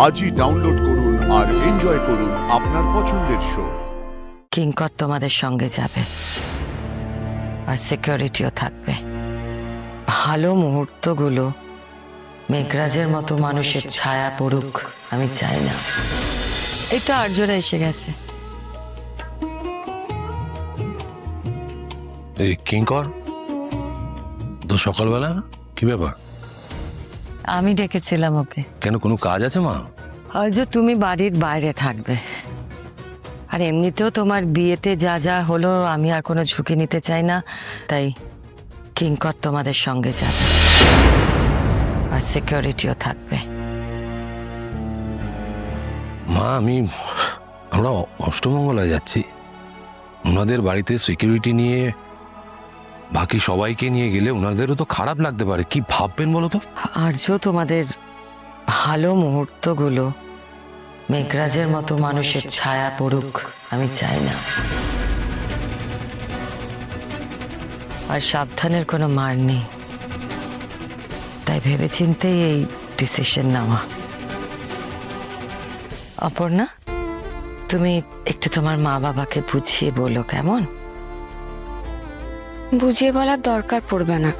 আজই ডাউনলোড করুন আর এনজয় করুন আপনার পছন্দের শো। কিঙ্কর তোমাদের সঙ্গে যাবে আর সিকিউরিটিও থাকবে। ভালো মুহূর্তগুলো মেঘরাজের মতো মানুষের ছায়া পড়ুক আমি চাই না। এই তো আর্যরা এসে গেছে। এই কিঙ্কর তো সকালবেলা কি ব্যাপার? আমি ডেকেছিলাম ওকে। কেন, কোনো কাজ আছে মা? আর্য তুমি বাড়ির বাইরে থাকবে, আর এমনিতেও তোমার বিয়েতে যা যা হলো আমি আর কোনো ঝুঁকি নিতে চাই না, তাই কিঙ্কর তোমাদের সঙ্গে যাবে আর সিকিউরিটিও থাকবে। মা আমরা অষ্টমঙ্গলায় যাচ্ছি, ওনাদের বাড়িতে সিকিউরিটি নিয়ে বাকি সবাইকে নিয়ে গেলে ওনাদেরও তো খারাপ লাগতে পারে। কি ভাববেন বলো তো? আর্য তোমাদের ভালো মুহূর্তগুলো মেঘরাজের মতো মানুষের ছায়া পড়ুক আমি চাই না। আর সাবধানের কোনো মার নেই, তাই ভেবেচিন্তেই এই ডিসিশন নেওয়া। অপর্ণা, তুমি একটু তোমার মা বাবাকে বুঝিয়ে বলো কেমন? বুঝিয়ে বলার দরকার পড়বে না,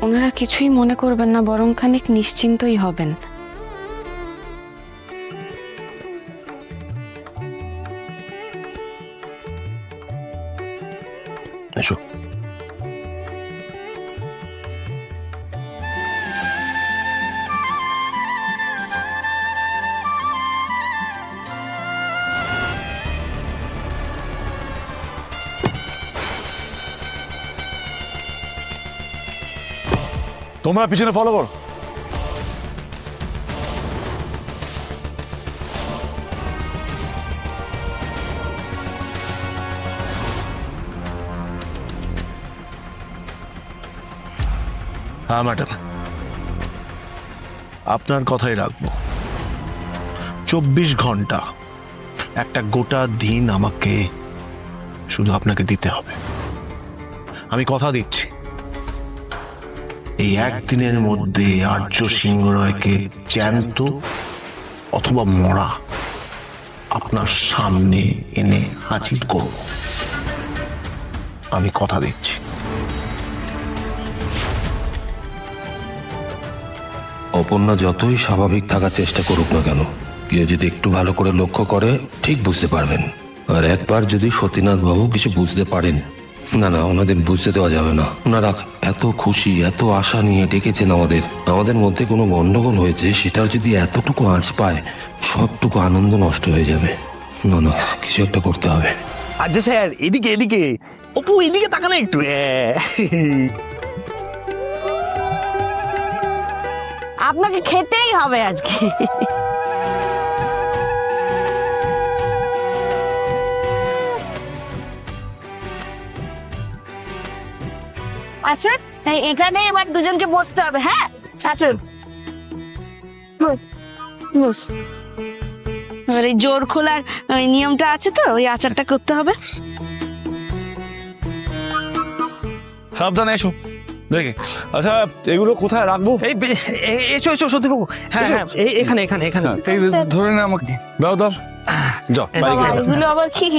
ওনারা কিছুই মনে করবেন না, বরং খানিক নিশ্চিন্তই হবেন। এসো। তোমরা পিছনে ফলো করো। হ্যাঁ ম্যাডাম, আপনার কথাই রাখবো। 24 ঘন্টা, একটা গোটা দিন আমাকে শুধু আপনাকে দিতে হবে। আমি কথা দিচ্ছি, এই একদিনের মধ্যে আর্য সিংহ রায়কে জ্যান্ত অথবা মরা আপনার সামনে এনে হাজির করব। আমি কথা দিচ্ছি। অপর্ণা যতই স্বাভাবিক থাকার চেষ্টা করুক না কেন, কেউ যদি একটু ভালো করে লক্ষ্য করে ঠিক বুঝতে পারবেন। আর একবার যদি সতীনাথ বাবু কিছু বুঝতে পারেন, না ওনাদের বুঝতে দেওয়া যাবে না। ওনারা এত খুশি, এত আশা নিয়ে ডেকেছেন আমাদের মধ্যে কোনো গন্ডগোল হয়েছে, সেটার যদি এতটুকু আঁচ পায়, সবটুকু আনন্দ নষ্ট হয়ে যাবে। না কিছু একটা করতে হবে। আচ্ছা স্যার, এদিকে অপু, এদিকে তাকানো একটু। আপনাকে খেতেই হবে আজকে। আচ্ছা, এখানে এবার দুজনকে বসতে হবে। হ্যাঁ আচ্ছা, বস। এবার এই জোর খোলার ওই নিয়মটা আছে তো, ওই আচারটা করতে হবে। সাবধানে এসো। দেখে আচ্ছা, এগুলো কোথায় রাখবো? এসো সত্যিবাবু। হ্যাঁ এখানে ধরে না আমাকে, দাও যাও। বাবা, এগুলো আবার কি?